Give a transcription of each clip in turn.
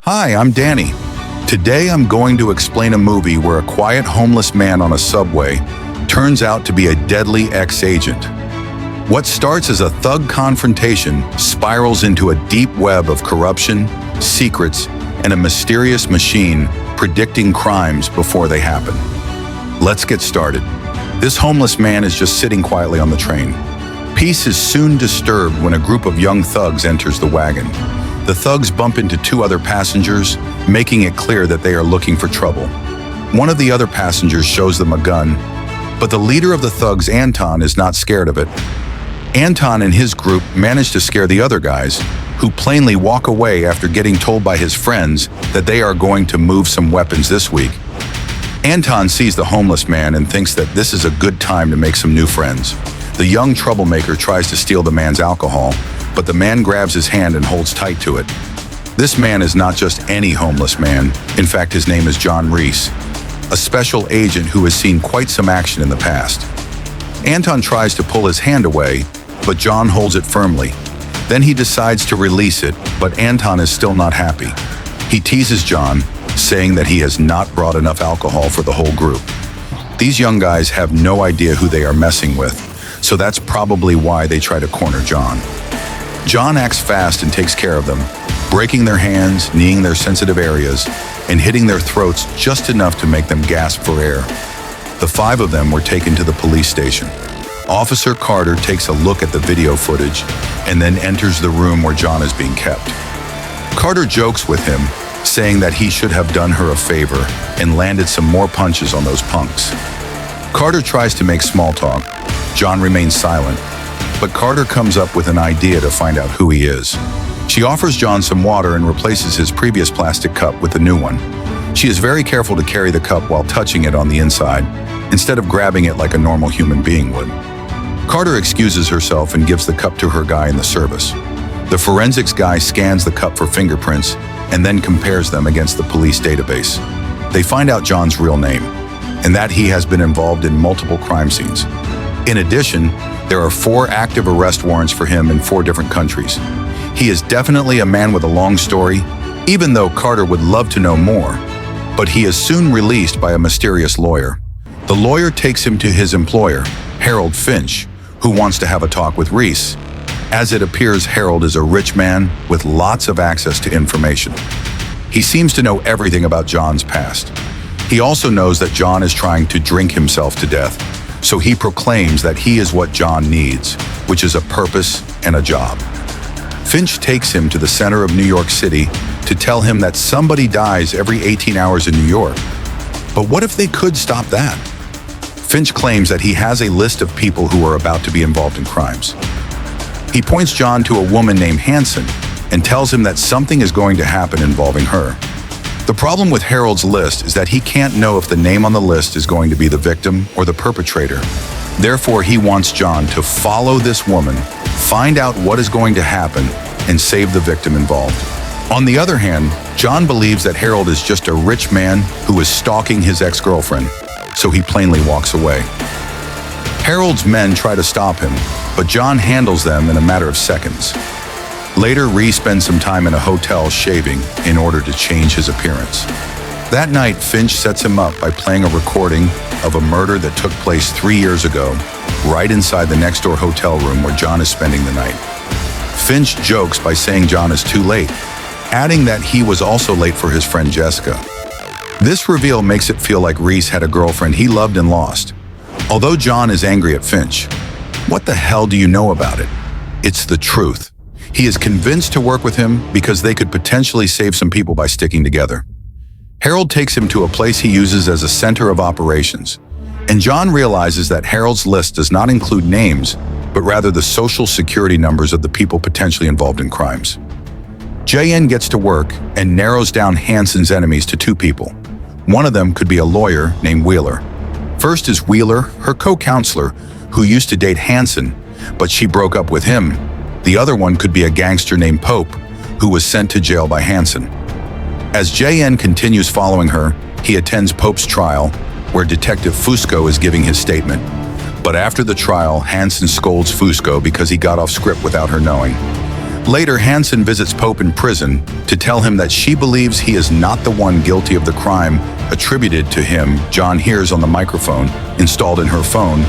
Hi, I'm Danny. Today I'm going to explain a movie where a quiet homeless man on a subway turns out to be a deadly ex-agent. What starts as a thug confrontation spirals into a deep web of corruption, secrets, and a mysterious machine predicting crimes before they happen. Let's get started. This homeless man is just sitting quietly on the train. Peace is soon disturbed when a group of young thugs enters the wagon. The thugs bump into two other passengers, making it clear that they are looking for trouble. One of the other passengers shows them a gun, but the leader of the thugs, Anton, is not scared of it. Anton and his group manage to scare the other guys, who plainly walk away after getting told by his friends that they are going to move some weapons this week. Anton sees the homeless man and thinks that this is a good time to make some new friends. The young troublemaker tries to steal the man's alcohol, but the man grabs his hand and holds tight to it. This man is not just any homeless man. In fact, his name is John Reese, a special agent who has seen quite some action in the past. Anton tries to pull his hand away, but John holds it firmly. Then he decides to release it, but Anton is still not happy. He teases John, saying that he has not brought enough alcohol for the whole group. These young guys have no idea who they are messing with, so that's probably why they try to corner John. John acts fast and takes care of them, breaking their hands, kneeing their sensitive areas, and hitting their throats just enough to make them gasp for air. The five of them were taken to the police station. Officer Carter takes a look at the video footage and then enters the room where John is being kept. Carter jokes with him, saying that he should have done her a favor and landed some more punches on those punks. Carter tries to make small talk. John remains silent, but Carter comes up with an idea to find out who he is. She offers John some water and replaces his previous plastic cup with a new one. She is very careful to carry the cup while touching it on the inside, instead of grabbing it like a normal human being would. Carter excuses herself and gives the cup to her guy in the service. The forensics guy scans the cup for fingerprints and then compares them against the police database. They find out John's real name, and that he has been involved in multiple crime scenes. In addition, there are 4 active arrest warrants for him in 4 different countries. He is definitely a man with a long story, even though Carter would love to know more. But he is soon released by a mysterious lawyer. The lawyer takes him to his employer, Harold Finch, who wants to have a talk with Reese. As it appears, Harold is a rich man with lots of access to information. He seems to know everything about John's past. He also knows that John is trying to drink himself to death, so he proclaims that he is what John needs, which is a purpose and a job. Finch takes him to the center of New York City to tell him that somebody dies every 18 hours in New York. But what if they could stop that? Finch claims that he has a list of people who are about to be involved in crimes. He points John to a woman named Hanson and tells him that something is going to happen involving her. The problem with Harold's list is that he can't know if the name on the list is going to be the victim or the perpetrator. Therefore, he wants John to follow this woman, find out what is going to happen, and save the victim involved. On the other hand, John believes that Harold is just a rich man who is stalking his ex-girlfriend, so he plainly walks away. Harold's men try to stop him, but John handles them in a matter of seconds. Later, Reese spends some time in a hotel shaving in order to change his appearance. That night, Finch sets him up by playing a recording of a murder that took place 3 years ago, right inside the next-door hotel room where John is spending the night. Finch jokes by saying John is too late, adding that he was also late for his friend Jessica. This reveal makes it feel like Reese had a girlfriend he loved and lost. Although John is angry at Finch, what the hell do you know about it? It's the truth. He is convinced to work with him because they could potentially save some people by sticking together. Harold takes him to a place he uses as a center of operations, and John realizes that Harold's list does not include names, but rather the social security numbers of the people potentially involved in crimes. JN gets to work and narrows down Hanson's enemies to 2 people. One of them could be a lawyer named Wheeler. First is Wheeler, her co-counselor, who used to date Hanson, but she broke up with him. The other one could be a gangster named Pope, who was sent to jail by Hanson. As JN continues following her, he attends Pope's trial, where Detective Fusco is giving his statement. But after the trial, Hanson scolds Fusco because he got off script without her knowing. Later, Hansen visits Pope in prison to tell him that she believes he is not the one guilty of the crime attributed to him. John hears on the microphone installed in her phone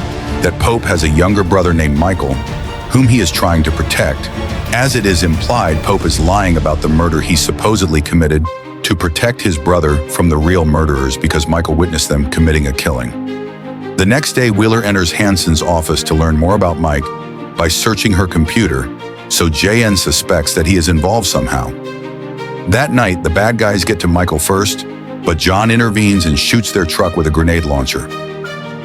that Pope has a younger brother named Michael, whom he is trying to protect. As it is implied, Pope is lying about the murder he supposedly committed to protect his brother from the real murderers because Michael witnessed them committing a killing. The next day, Wheeler enters Hansen's office to learn more about Mike by searching her computer, so JN suspects that he is involved somehow. That night, the bad guys get to Michael first, but John intervenes and shoots their truck with a grenade launcher.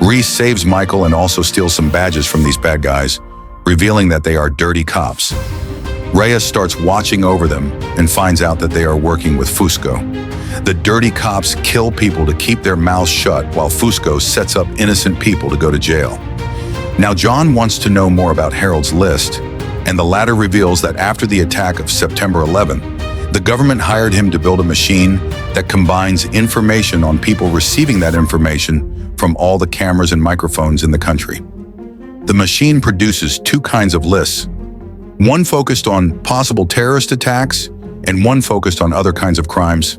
Reese saves Michael and also steals some badges from these bad guys, revealing that they are dirty cops. Reyes starts watching over them and finds out that they are working with Fusco. The dirty cops kill people to keep their mouths shut while Fusco sets up innocent people to go to jail. Now John wants to know more about Harold's list, and the latter reveals that after the attack of September 11th, the government hired him to build a machine that combines information on people receiving that information from all the cameras and microphones in the country. The machine produces two kinds of lists, one focused on possible terrorist attacks and one focused on other kinds of crimes.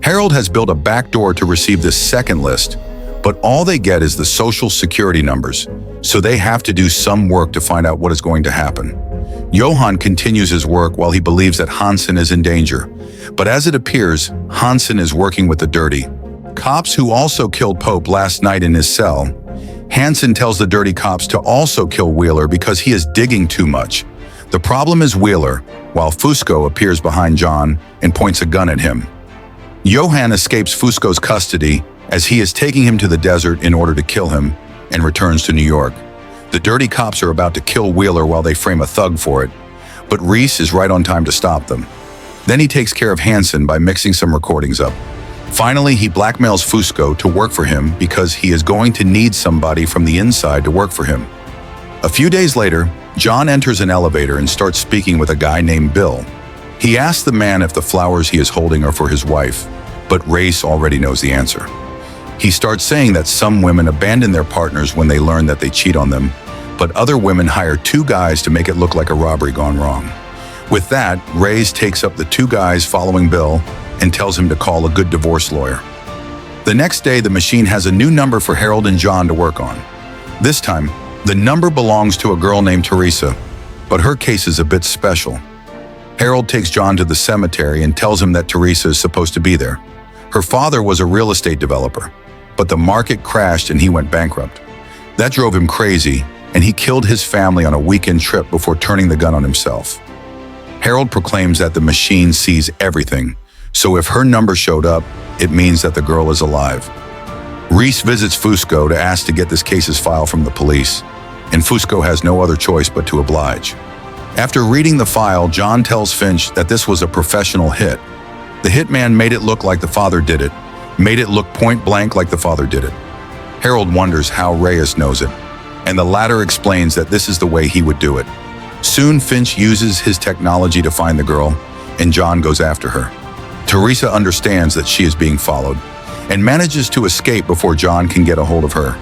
Harold has built a backdoor to receive this second list, but all they get is the social security numbers, so they have to do some work to find out what is going to happen. Johan continues his work while he believes that Hansen is in danger, but as it appears, Hansen is working with the dirty cops who also killed Pope last night in his cell. Hansen tells the dirty cops to also kill Wheeler because he is digging too much. The problem is Wheeler, while Fusco appears behind John and points a gun at him. Johan escapes Fusco's custody as he is taking him to the desert in order to kill him and returns to New York. The dirty cops are about to kill Wheeler while they frame a thug for it, but Reese is right on time to stop them. Then he takes care of Hansen by mixing some recordings up. Finally, he blackmails Fusco to work for him because he is going to need somebody from the inside to work for him. A few days later, John enters an elevator and starts speaking with a guy named Bill. He asks the man if the flowers he is holding are for his wife, but Reese already knows the answer. He starts saying that some women abandon their partners when they learn that they cheat on them, but other women hire two guys to make it look like a robbery gone wrong. With that, Reese takes up the two guys following Bill and tells him to call a good divorce lawyer. The next day, the machine has a new number for Harold and John to work on. This time, the number belongs to a girl named Teresa, but her case is a bit special. Harold takes John to the cemetery and tells him that Teresa is supposed to be there. Her father was a real estate developer, but the market crashed and he went bankrupt. That drove him crazy, and he killed his family on a weekend trip before turning the gun on himself. Harold proclaims that the machine sees everything, so if her number showed up, it means that the girl is alive. Reese visits Fusco to ask to get this case's file from the police, and Fusco has no other choice but to oblige. After reading the file, John tells Finch that this was a professional hit. The hitman made it look like the father did it, made it look point blank like the father did it. Harold wonders how Reyes knows it, and the latter explains that this is the way he would do it. Soon, Finch uses his technology to find the girl, and John goes after her. Teresa understands that she is being followed, and manages to escape before John can get a hold of her.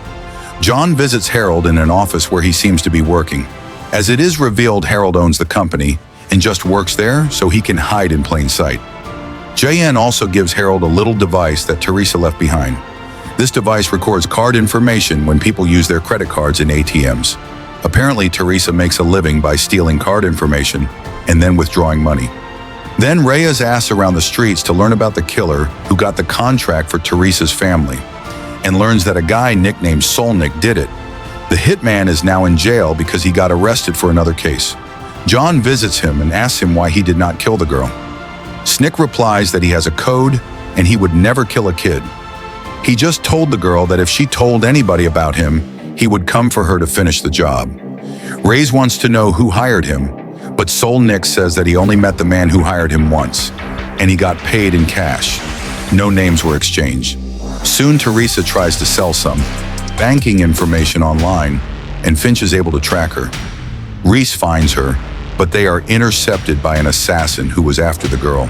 John visits Harold in an office where he seems to be working. As it is revealed, Harold owns the company and just works there so he can hide in plain sight. JN also gives Harold a little device that Teresa left behind. This device records card information when people use their credit cards in ATMs. Apparently, Teresa makes a living by stealing card information and then withdrawing money. Then Reyes asks around the streets to learn about the killer who got the contract for Teresa's family, and learns that a guy nicknamed Solnick did it. The hitman is now in jail because he got arrested for another case. John visits him and asks him why he did not kill the girl. Snick replies that he has a code and he would never kill a kid. He just told the girl that if she told anybody about him, he would come for her to finish the job. Reyes wants to know who hired him, but Solnick says that he only met the man who hired him once, and he got paid in cash. No names were exchanged. Soon Teresa tries to sell some banking information online, and Finch is able to track her. Reese finds her, but they are intercepted by an assassin who was after the girl.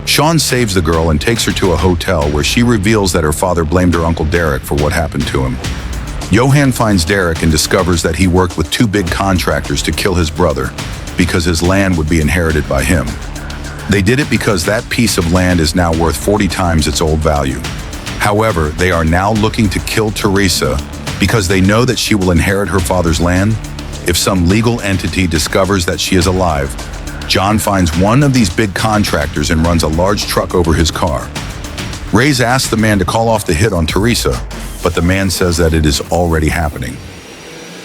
Sean saves the girl and takes her to a hotel where she reveals that her father blamed her Uncle Derek for what happened to him. Johan finds Derek and discovers that he worked with two big contractors to kill his brother, because his land would be inherited by him. They did it because that piece of land is now worth 40 times its old value. However, they are now looking to kill Teresa because they know that she will inherit her father's land. If some legal entity discovers that she is alive, John finds one of these big contractors and runs a large truck over his car. Reyes asks the man to call off the hit on Teresa, but the man says that it is already happening.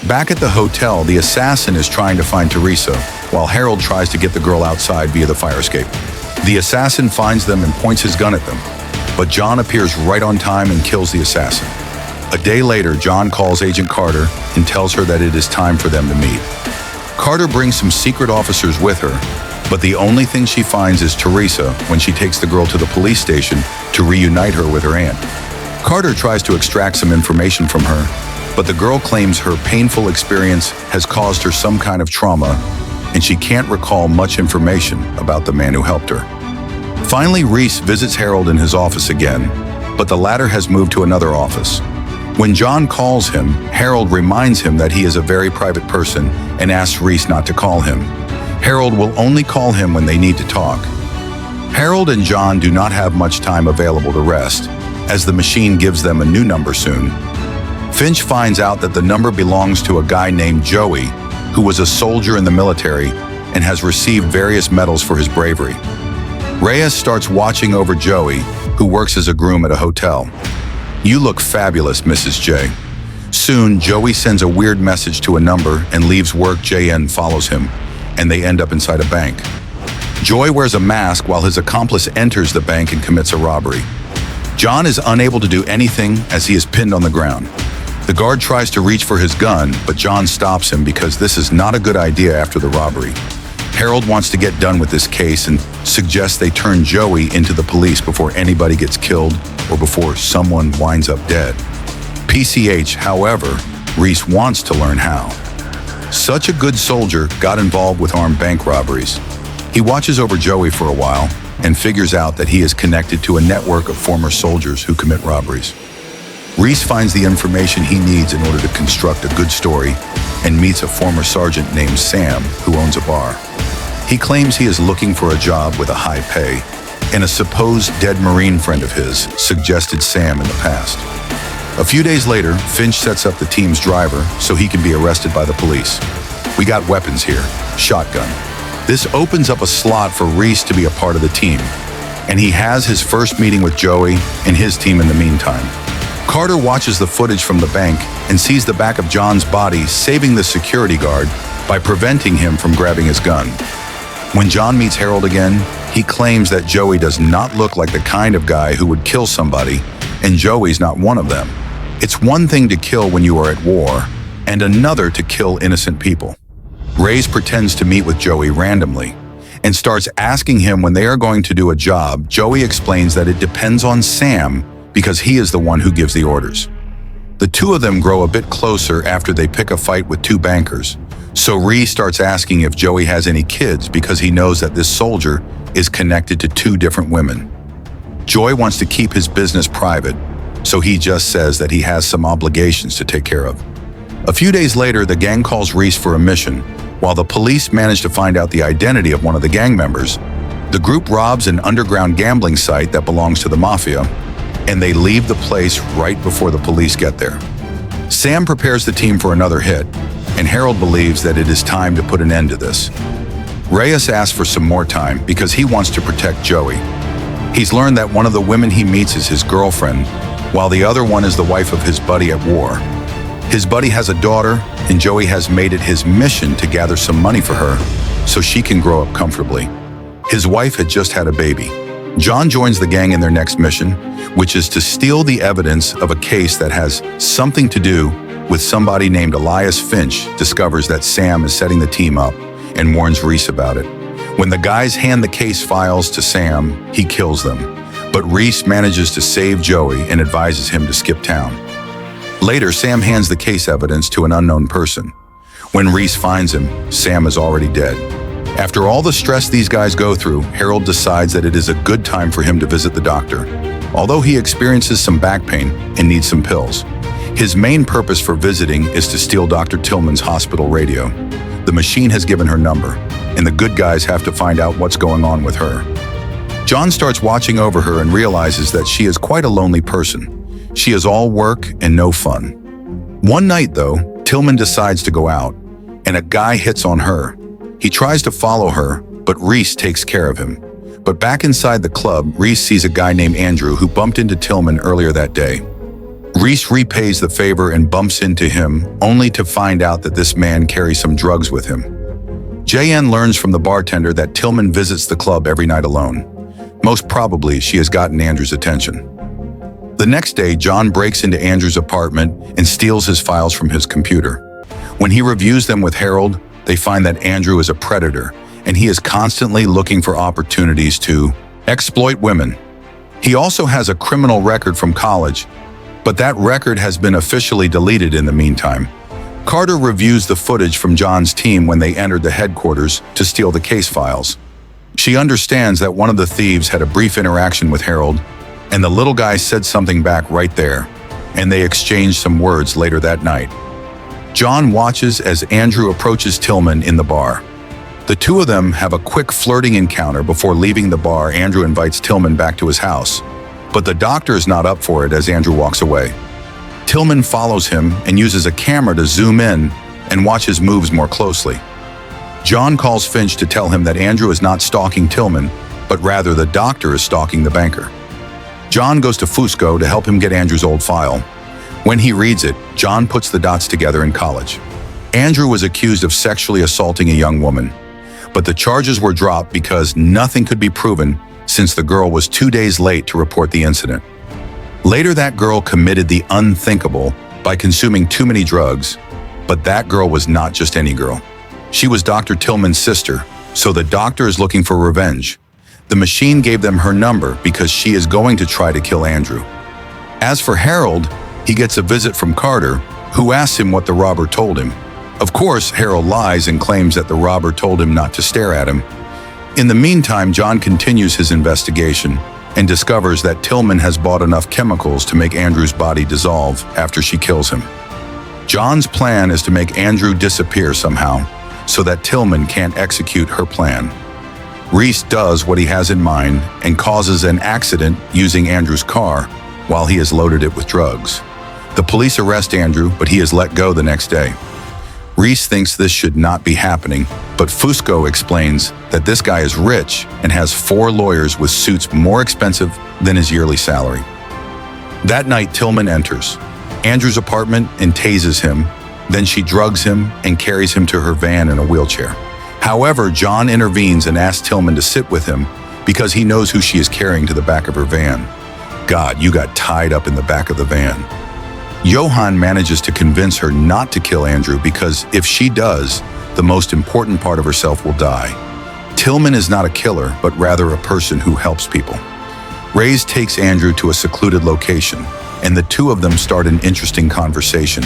Back at the hotel, the assassin is trying to find Teresa, while Harold tries to get the girl outside via the fire escape. The assassin finds them and points his gun at them, but John appears right on time and kills the assassin. A day later, John calls Agent Carter and tells her that it is time for them to meet. Carter brings some secret officers with her, but the only thing she finds is Teresa when she takes the girl to the police station to reunite her with her aunt. Carter tries to extract some information from her, but the girl claims her painful experience has caused her some kind of trauma, and she can't recall much information about the man who helped her. Finally, Reyes visits Harold in his office again, but the latter has moved to another office. When John calls him, Harold reminds him that he is a very private person and asks Reyes not to call him. Harold will only call him when they need to talk. Harold and John do not have much time available to rest, as the machine gives them a new number soon. Finch finds out that the number belongs to a guy named Joey, who was a soldier in the military and has received various medals for his bravery. Reyes starts watching over Joey, who works as a groom at a hotel. "You look fabulous, Mrs. J." Soon, Joey sends a weird message to a number and leaves work. JN follows him, and they end up inside a bank. Joey wears a mask while his accomplice enters the bank and commits a robbery. John is unable to do anything as he is pinned on the ground. The guard tries to reach for his gun, but John stops him because this is not a good idea after the robbery. Harold wants to get done with this case and suggests they turn Joey into the police before anybody gets killed or before someone winds up dead. PCH, however, Reyes wants to learn how. Such a good soldier got involved with armed bank robberies. He watches over Joey for a while and figures out that he is connected to a network of former soldiers who commit robberies. Reyes finds the information he needs in order to construct a good story and meets a former sergeant named Sam who owns a bar. He claims he is looking for a job with a high pay, and a supposed dead Marine friend of his suggested Sam in the past. A few days later, Finch sets up the team's driver so he can be arrested by the police. "We got weapons here, shotgun." This opens up a slot for Reyes to be a part of the team, and he has his first meeting with Joey and his team in the meantime. Carter watches the footage from the bank and sees the back of John's body, saving the security guard by preventing him from grabbing his gun. When John meets Harold again, he claims that Joey does not look like the kind of guy who would kill somebody, and Joey's not one of them. It's one thing to kill when you are at war, and another to kill innocent people. Reyes pretends to meet with Joey randomly and starts asking him when they are going to do a job. Joey explains that it depends on Sam because he is the one who gives the orders. The two of them grow a bit closer after they pick a fight with two bankers. So Reyes starts asking if Joey has any kids because he knows that this soldier is connected to two different women. Joey wants to keep his business private, so he just says that he has some obligations to take care of. A few days later, the gang calls Reyes for a mission. While the police manage to find out the identity of one of the gang members, the group robs an underground gambling site that belongs to the mafia, and they leave the place right before the police get there. Sam prepares the team for another hit, and Harold believes that it is time to put an end to this. Reyes asks for some more time because he wants to protect Joey. He's learned that one of the women he meets is his girlfriend, while the other one is the wife of his buddy at war. His buddy has a daughter, and Joey has made it his mission to gather some money for her so she can grow up comfortably. His wife had just had a baby. John joins the gang in their next mission, which is to steal the evidence of a case that has something to do with somebody named Elias. Finch discovers that Sam is setting the team up and warns Reyes about it. When the guys hand the case files to Sam, he kills them, but Reyes manages to save Joey and advises him to skip town. Later, Sam hands the case evidence to an unknown person. When Reyes finds him, Sam is already dead. After all the stress these guys go through, Harold decides that it is a good time for him to visit the doctor, although he experiences some back pain and needs some pills. His main purpose for visiting is to steal Dr. Tillman's hospital radio. The machine has given her number. and the good guys have to find out what's going on with her. John starts watching over her and realizes that she is quite a lonely person. She is all work and no fun. One night, though, Tillman decides to go out, and a guy hits on her. He tries to follow her, but Reese takes care of him. But back inside the club, Reese sees a guy named Andrew who bumped into Tillman earlier that day. Reese repays the favor and bumps into him, only to find out that this man carries some drugs with him. JN learns from the bartender that Tillman visits the club every night alone. Most probably, she has gotten Andrew's attention. The next day, John breaks into Andrew's apartment and steals his files from his computer. When he reviews them with Harold, they find that Andrew is a predator, and he is constantly looking for opportunities to exploit women. He also has a criminal record from college, but that record has been officially deleted in the meantime. Carter reviews the footage from John's team when they entered the headquarters to steal the case files. She understands that one of the thieves had a brief interaction with Harold, and the little guy said something back right there, and they exchanged some words later that night. John watches as Andrew approaches Tillman in the bar. The two of them have a quick flirting encounter before leaving the bar. Andrew invites Tillman back to his house, but the doctor is not up for it as Andrew walks away. Tillman follows him and uses a camera to zoom in and watch his moves more closely. John calls Finch to tell him that Andrew is not stalking Tillman, but rather the doctor is stalking the banker. John goes to Fusco to help him get Andrew's old file. When he reads it, John puts the dots together in college. Andrew was accused of sexually assaulting a young woman, but the charges were dropped because nothing could be proven since the girl was 2 days late to report the incident. Later, that girl committed the unthinkable by consuming too many drugs, but that girl was not just any girl. She was Dr. Tillman's sister, so the doctor is looking for revenge. The machine gave them her number because she is going to try to kill Andrew. As for Harold, he gets a visit from Carter, who asks him what the robber told him. Of course, Harold lies and claims that the robber told him not to stare at him. In the meantime, John continues his investigation and discovers that Tillman has bought enough chemicals to make Andrew's body dissolve after she kills him. John's plan is to make Andrew disappear somehow, so that Tillman can't execute her plan. Reese does what he has in mind and causes an accident using Andrew's car while he has loaded it with drugs. The police arrest Andrew, but he is let go the next day. Reese thinks this should not be happening, but Fusco explains that this guy is rich and has 4 lawyers with suits more expensive than his yearly salary. That night, Tillman enters Andrew's apartment and tases him. Then she drugs him and carries him to her van in a wheelchair. However, John intervenes and asks Tillman to sit with him because he knows who she is carrying to the back of her van. God, you got tied up in the back of the van. Johan manages to convince her not to kill Andrew because if she does, the most important part of herself will die. Tillman is not a killer, but rather a person who helps people. Reyes takes Andrew to a secluded location, and the two of them start an interesting conversation.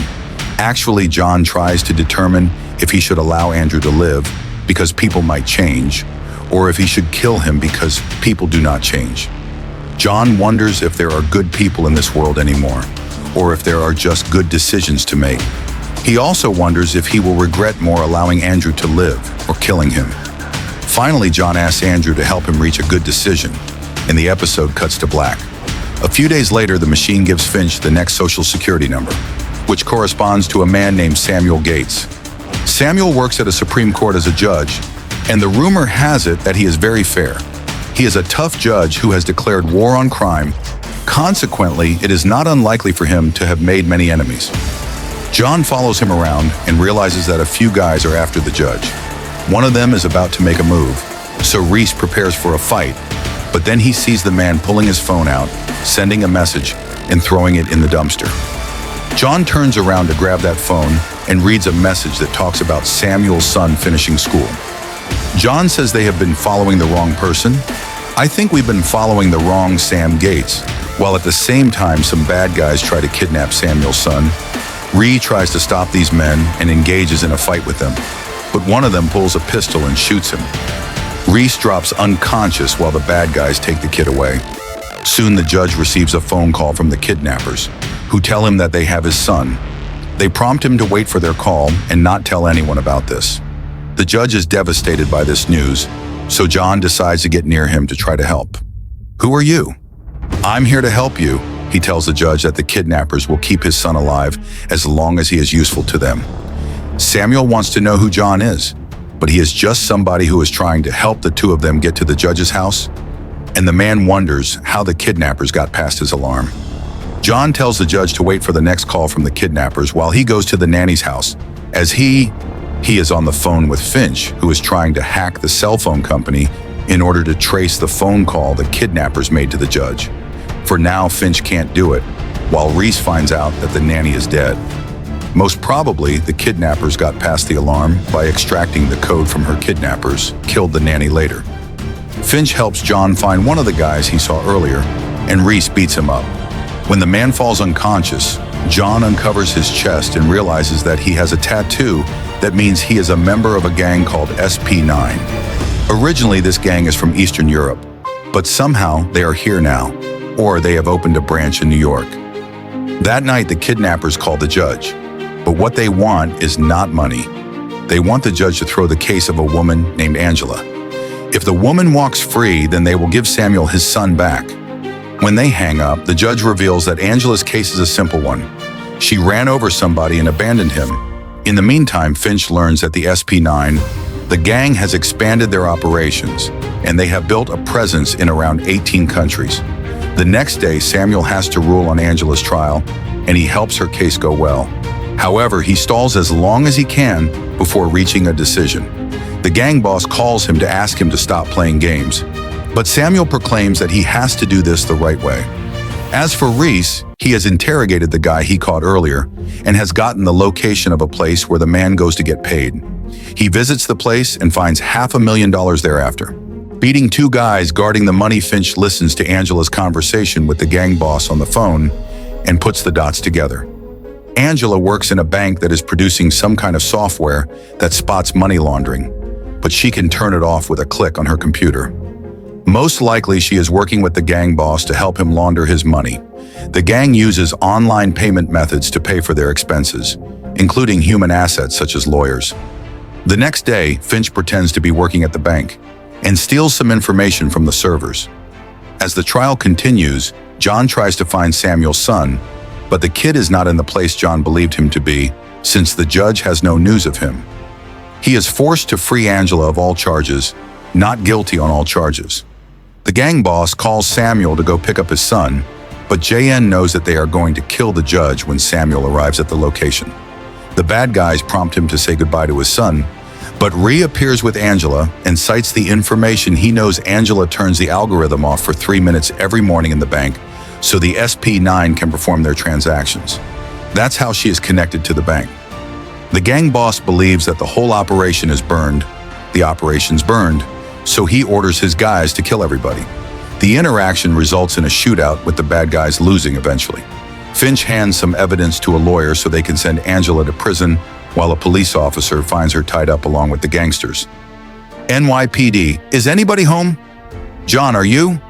Actually, John tries to determine if he should allow Andrew to live because people might change, or if he should kill him because people do not change. John wonders if there are good people in this world anymore, or if there are just good decisions to make. He also wonders if he will regret more allowing Andrew to live or killing him. Finally, John asks Andrew to help him reach a good decision, and the episode cuts to black. A few days later, the machine gives Finch the next social security number, which corresponds to a man named Samuel Gates. Samuel works at a Supreme Court as a judge, and the rumor has it that he is very fair. He is a tough judge who has declared war on crime. Consequently, it is not unlikely for him to have made many enemies. John follows him around and realizes that a few guys are after the judge. One of them is about to make a move, so Reese prepares for a fight, but then he sees the man pulling his phone out, sending a message, and throwing it in the dumpster. John turns around to grab that phone and reads a message that talks about Samuel's son finishing school. John says they have been following the wrong person. I think we've been following the wrong Sam Gates, while at the same time some bad guys try to kidnap Samuel's son. Ree tries to stop these men and engages in a fight with them, but one of them pulls a pistol and shoots him. Reese drops unconscious while the bad guys take the kid away. Soon the judge receives a phone call from the kidnappers, who tell him that they have his son. They prompt him to wait for their call and not tell anyone about this. The judge is devastated by this news, so John decides to get near him to try to help. "Who are you?" "I'm here to help you." He tells the judge that the kidnappers will keep his son alive as long as he is useful to them. Samuel wants to know who John is, but he is just somebody who is trying to help the two of them get to the judge's house, and the man wonders how the kidnappers got past his alarm. John tells the judge to wait for the next call from the kidnappers while he goes to the nanny's house, as he is on the phone with Finch, who is trying to hack the cell phone company in order to trace the phone call the kidnappers made to the judge. For now, Finch can't do it, while Reese finds out that the nanny is dead. Most probably, the kidnappers got past the alarm by extracting the code from her kidnappers, killed the nanny later. Finch helps John find one of the guys he saw earlier, and Reese beats him up. When the man falls unconscious, John uncovers his chest and realizes that he has a tattoo that means he is a member of a gang called SP9. Originally, this gang is from Eastern Europe, but somehow they are here now, or they have opened a branch in New York. That night, the kidnappers call the judge, but what they want is not money. They want the judge to throw the case of a woman named Angela. If the woman walks free, then they will give Samuel his son back. When they hang up, the judge reveals that Angela's case is a simple one. She ran over somebody and abandoned him. In the meantime, Finch learns that the SP9, the gang has expanded their operations, and they have built a presence in around 18 countries. The next day, Samuel has to rule on Angela's trial, and he helps her case go well. However, he stalls as long as he can before reaching a decision. The gang boss calls him to ask him to stop playing games, but Samuel proclaims that he has to do this the right way. As for Reese, he has interrogated the guy he caught earlier and has gotten the location of a place where the man goes to get paid. He visits the place and finds $500,000 thereafter. Beating two guys guarding the money, Finch listens to Angela's conversation with the gang boss on the phone and puts the dots together. Angela works in a bank that is producing some kind of software that spots money laundering, but she can turn it off with a click on her computer. Most likely, she is working with the gang boss to help him launder his money. The gang uses online payment methods to pay for their expenses, including human assets such as lawyers. The next day, Finch pretends to be working at the bank and steals some information from the servers. As the trial continues, John tries to find Samuel's son, but the kid is not in the place John believed him to be, since the judge has no news of him. He is forced to free Angela of all charges, not guilty on all charges. The gang boss calls Samuel to go pick up his son, but JN knows that they are going to kill the judge when Samuel arrives at the location. The bad guys prompt him to say goodbye to his son, but reappears with Angela and cites the information he knows Angela turns the algorithm off for 3 minutes every morning in the bank so the SP9 can perform their transactions. That's how she is connected to the bank. The gang boss believes that the whole operation is burned. The operation's burned, so he orders his guys to kill everybody. The interaction results in a shootout with the bad guys losing eventually. Finch hands some evidence to a lawyer so they can send Angela to prison, while a police officer finds her tied up along with the gangsters. NYPD, is anybody home? John, are you?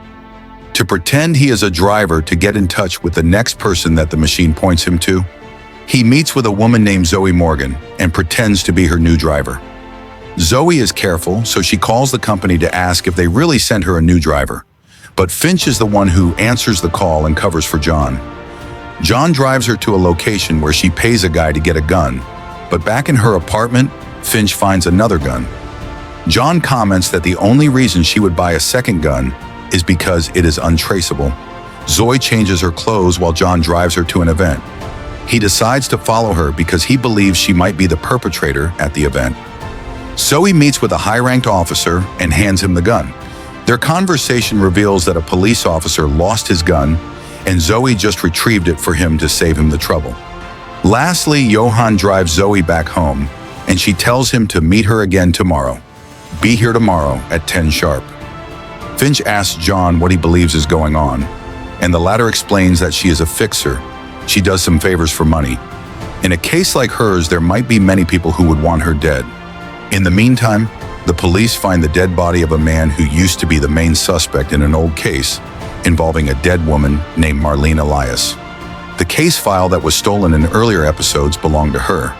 To pretend he is a driver to get in touch with the next person that the machine points him to, he meets with a woman named Zoe Morgan and pretends to be her new driver. Zoe is careful, so she calls the company to ask if they really sent her a new driver. But Finch is the one who answers the call and covers for John. John drives her to a location where she pays a guy to get a gun, but back in her apartment, Finch finds another gun. John comments that the only reason she would buy a second gun is because it is untraceable. Zoe changes her clothes while John drives her to an event. He decides to follow her because he believes she might be the perpetrator at the event. Zoe meets with a high-ranked officer and hands him the gun. Their conversation reveals that a police officer lost his gun, and Zoe just retrieved it for him to save him the trouble. Lastly, Johan drives Zoe back home, and she tells him to meet her again tomorrow. Be here tomorrow at 10 sharp. Finch asks John what he believes is going on, and the latter explains that she is a fixer. She does some favors for money. In a case like hers, there might be many people who would want her dead. In the meantime, the police find the dead body of a man who used to be the main suspect in an old case involving a dead woman named Marlene Elias. The case file that was stolen in earlier episodes belonged to her.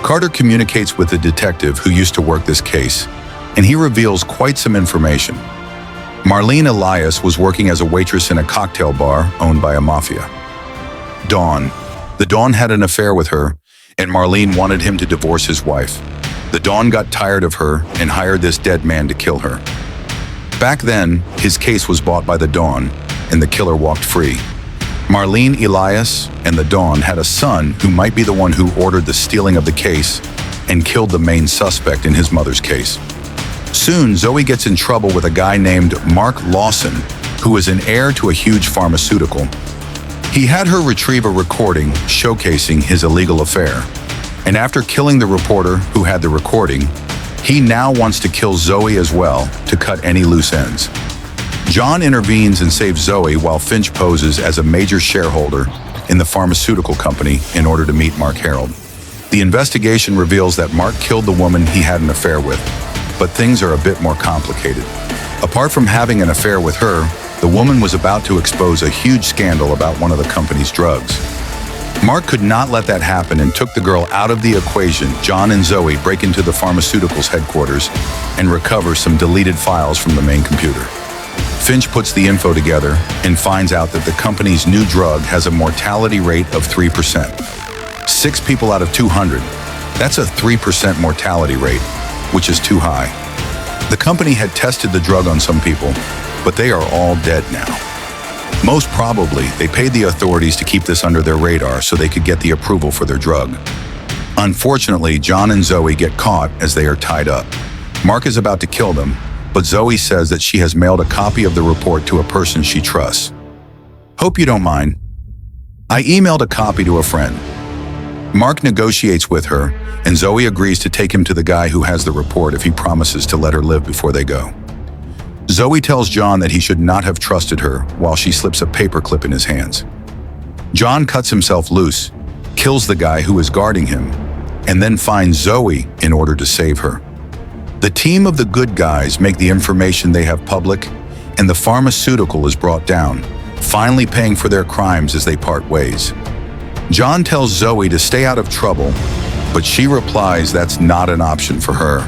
Carter communicates with the detective who used to work this case, and he reveals quite some information. Marlene Elias was working as a waitress in a cocktail bar owned by a mafia. Dawn. The Dawn had an affair with her, and Marlene wanted him to divorce his wife. The Dawn got tired of her and hired this dead man to kill her. Back then, his case was bought by the Dawn, and the killer walked free. Marlene Elias and the Dawn had a son who might be the one who ordered the stealing of the case and killed the main suspect in his mother's case. Soon, Zoe gets in trouble with a guy named Mark Lawson, who is an heir to a huge pharmaceutical. He had her retrieve a recording showcasing his illegal affair. And after killing the reporter who had the recording, he now wants to kill Zoe as well to cut any loose ends. John intervenes and saves Zoe while Finch poses as a major shareholder in the pharmaceutical company in order to meet Mark Harold. The investigation reveals that Mark killed the woman he had an affair with, but things are a bit more complicated. Apart from having an affair with her, the woman was about to expose a huge scandal about one of the company's drugs. Mark could not let that happen and took the girl out of the equation. John and Zoe break into the pharmaceuticals headquarters and recover some deleted files from the main computer. Finch puts the info together and finds out that the company's new drug has a mortality rate of 3%. 6 people out of 200. That's a 3% mortality rate, which is too high. The company had tested the drug on some people, but they are all dead now. Most probably, they paid the authorities to keep this under their radar so they could get the approval for their drug. Unfortunately, John and Zoe get caught as they are tied up. Mark is about to kill them, but Zoe says that she has mailed a copy of the report to a person she trusts. Hope you don't mind. I emailed a copy to a friend. Mark negotiates with her, and Zoe agrees to take him to the guy who has the report if he promises to let her live before they go. Zoe tells John that he should not have trusted her while she slips a paperclip in his hands. John cuts himself loose, kills the guy who is guarding him, and then finds Zoe in order to save her. The team of the good guys make the information they have public, and the pharmaceutical is brought down, finally paying for their crimes as they part ways. John tells Zoe to stay out of trouble, but she replies that's not an option for her.